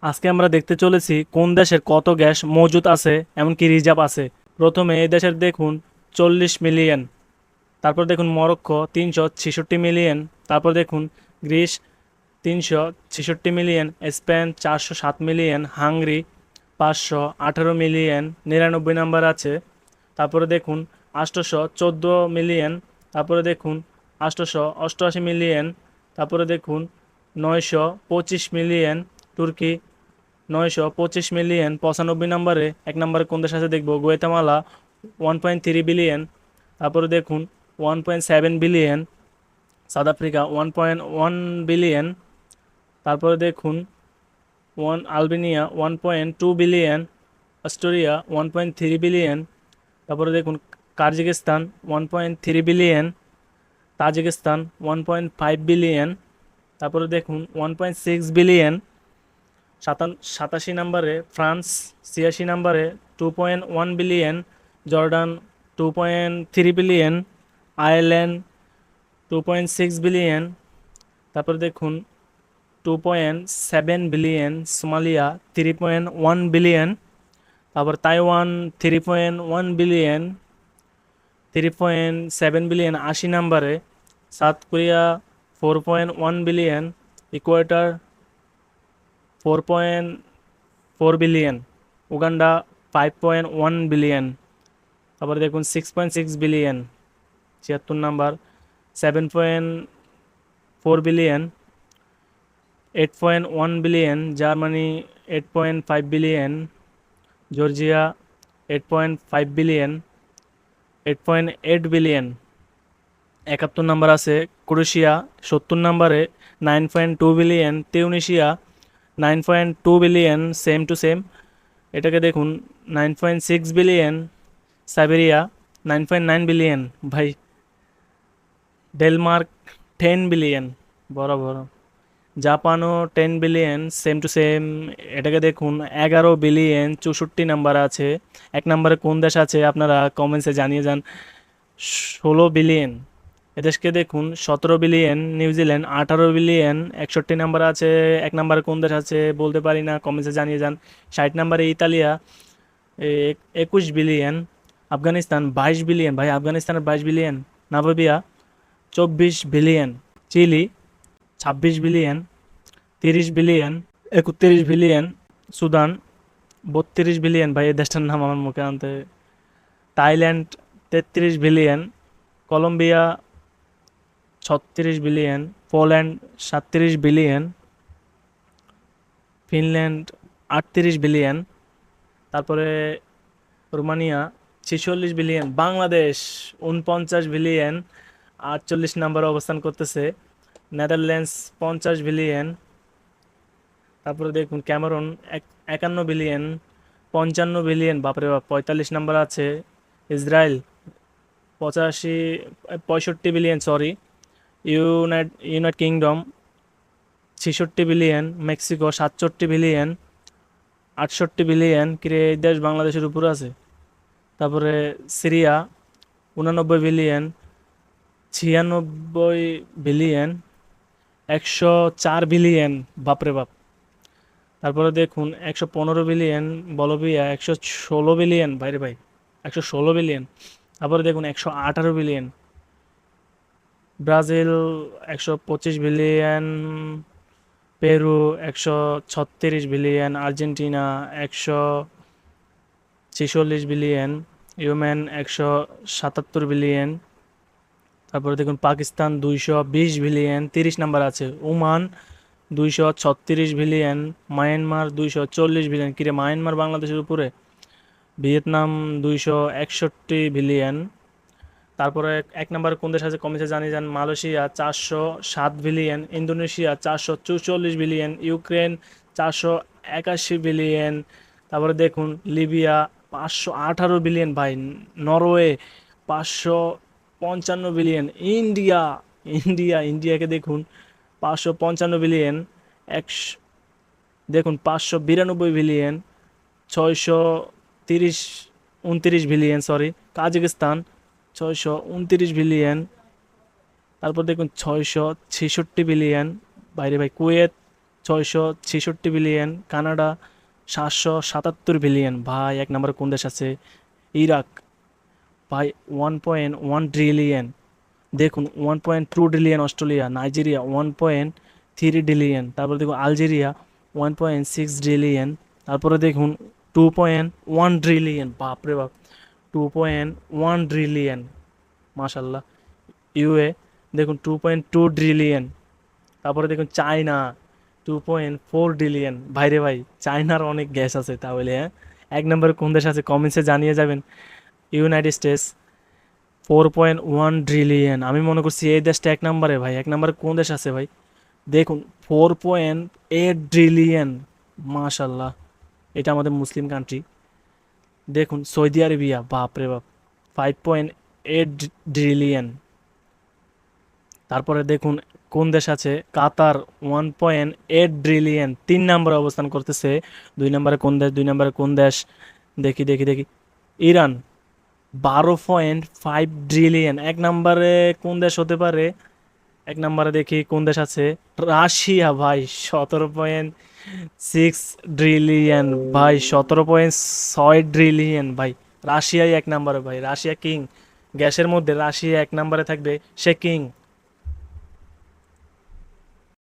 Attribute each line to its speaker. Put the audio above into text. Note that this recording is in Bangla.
Speaker 1: আজকে আমরা দেখতে চলেছি কোন দেশের কত গ্যাস মজুদ আছে এমনকি রিজার্ভ আছে। প্রথমে এই দেশের দেখুন 40 মিলিয়ন। তারপর দেখুন মরক্কো 366 মিলিয়ন। তারপর দেখুন Greece 366 million, Spain 407 million, Hungary 518 million 99 number আছে। তারপরে দেখুন 814 মিলিয়ন। তারপরে দেখুন 888 মিলিয়ন। তারপরে দেখুন 925 মিলিয়ন তুর্কি, 925 মিলিয়ন 95 নম্বরে। এক নম্বরে কোন দেশ আছে দেখবো, গুয়েতামালা 1.3 বিলিয়ন। তারপরে দেখুন 1.7 বিলিয়ন সাউথ আফ্রিকা, 1.1 বিলিয়ন। তারপরে দেখুন আলবেনিয়া 1.2 বিলিয়ন, অস্ট্রেলিয়া 1.3 বিলিয়ন। তারপরে দেখুন কাজাকিস্তান 1.3 বিলিয়ন, তাজিকিস্তান 1.5 বিলিয়ন। তারপরে দেখুন 1.6 বিলিয়ন 87 নম্বরে ফ্রান্স, 86 নম্বরে 2.1 billion, Jordan 2.3 billion, Ireland 2.6 billion. তারপর দেখুন 2.7 বিলিয়ন, সোমালিয়া 3.1 বিলিয়ন। তারপর তাইওয়ান 3.1 বিলিয়ন, 3.7 বিলিয়ন 80 নম্বরে। South Korea 4.1 billion, Ecuador 4.4 billion, Uganda 5.1 billion. তারপরে দেখুন 6.6 বিলিয়ন 76 নম্বর, 7.4 billion, 8.1 billion Germany, 8.5 billion Georgia, 8.5 billion, 8.8 billion. 71 নম্বর আছে ক্রোয়েশিয়া, 70 নম্বরে 9.2 billion, Tunisia 9.2 billion, same to same. এটাকে দেখুন 9.6 বিলিয়ন, সাইবেরিয়া 9.9 বিলিয়ন ভাই। ডেনমার্ক 10 বিলিয়ন, বড় বড়। জাপানও 10 বিলিয়ন, সেম টু সেম। এটাকে দেখুন 11 বিলিয়ন, 64 নাম্বার আছে। এক নম্বরে কোন দেশ আছে আপনারা কমেন্টসে জানিয়ে যান। 16 বিলিয়ন। এদেশকে দেখুন 17 বিলিয়ন, নিউজিল্যান্ড 18 বিলিয়ন, 61 নাম্বার আছে। এক নম্বরে কোন দেশ আছে বলতে পারি না, কমেন্টসে জানিয়ে যান। 60 নম্বরে ইতালিয়া 21 বিলিয়ন, আফগানিস্তান 22 বিলিয়ন ভাই, আফগানিস্তানের 22 billion. Namibia 24 billion, Chile 26 billion, 30 billion, 31 billion, Sudan 32 billion ভাই, এই দেশটার নাম আমার মুখে আনতে। Thailand 33 billion, Colombia 36 billion, Poland 37 billion, Finland 38 billion. তারপরে রোমানিয়া 46 বিলিয়ন, বাংলাদেশ 49 বিলিয়ন 48 নম্বরে অবস্থান করতেছে। Netherlands 50 billion. তারপরে দেখুন ক্যামেরুন 51 বিলিয়ন, 55 বিলিয়ন বাপরে বাপ, 45 নম্বর আছে। Israel 65 65 billion sorry. United kingdom 66 billion, Mexico 67 billion, 68 billion. কিরে এই দেশ বাংলাদেশের উপরে আছে। তারপরে সিরিয়া 89 বিলিয়ন, 96 বিলিয়ন, 104 বিলিয়ন বাপরে বাপ। তারপরে দেখুন 115 বিলিয়ন, বলবিয়া 116 বিলিয়ন ভাইরে ভাই, 116 বিলিয়ন। তারপরে দেখুন 118 billion, Brazil 125 billion, Peru 136 billion, Argentina 146 billion, Yemen 177 billion. তারপরে দেখুন পাকিস্তান 220 বিলিয়ন, 30 নাম্বার আছে। Oman 236 billion, Myanmar 240 billion. কিরে মায়ানমার বাংলাদেশের উপরে। Vietnam 261 billion. তারপরে এক নম্বরে কোন দেশ আছে কমেছে জানিয়ে যান। Malaysia 407 billion, Indonesia 444 billion, Ukraine 481 billion. তারপরে দেখুন লিবিয়া 518 বিলিয়ন ভাই, নরওয়ে 555 বিলিয়ন, ইন্ডিয়া ইন্ডিয়াকে দেখুন 555 বিলিয়ন, একশো দেখুন 592 বিলিয়ন, 629 সরি। Kazakhstan 629 billion. তারপর দেখুন 666 বিলিয়ন বাইরে ভাই। Kuwait 666 billion, Canada 777 billion. ভাই এক নম্বরে কোন দেশ আছে? ইরাক ভাই 1.1 ট্রিলিয়ন। দেখুন 1.2 ট্রিলিয়ন অস্ট্রেলিয়া। Nigeria 1.3 trillion. তারপরে দেখুন আলজেরিয়া 1.6 ট্রিলিয়ন। তারপরে দেখুন 2.1 ট্রিলিয়ন। বাপরে বাপ, 2.1 ট্রিলিয়ন, মাশাল্লাহ। ইউএ দেখুন 2.2 ট্রিলিয়ন। তারপরে দেখুন চায়না 2.4 ট্রিলিয়ন। ভাইরে ভাই, চায়নার অনেক গ্যাস আছে তাহলে, হ্যাঁ। এক নম্বরে কোন দেশ আছে কমেন্টসে জানিয়ে যাবেন। United states 4.1 trillion. আমি মনে করছি এই দেশটা এক নম্বরে। ভাই এক নম্বরে কোন দেশ আছে ভাই? দেখুন 4.8 ট্রিলিয়ন, মাশাল্লাহ। এটা আমাদের মুসলিম কান্ট্রি। দেখুন সৌদি আরবিয়া, বাপরে বাপ, 5.8 ট্রিলিয়ন। তারপরে দেখুন কোন দেশ আছে? কাতার 1.8 ট্রিলিয়ন, 3 নম্বরে অবস্থান করতেছে। 2 নম্বরে কোন দেশ? 2 নম্বরে কোন দেশ? দেখি দেখি দেখি, ইরান 12.5 ট্রিলিয়ন। এক নম্বরে কোন দেশ হতে পারে? এক নম্বরে দেখি কোন দেশ আছে? রাশিয়া ভাই 17.6 ট্রিলিয়ন। ভাই 17.6 ট্রিলিয়ন। ভাই রাশিয়াই এক নম্বরে। ভাই রাশিয়া কিং। গ্যাসের মধ্যে রাশিয়া এক নম্বরে থাকবে, সে কিং।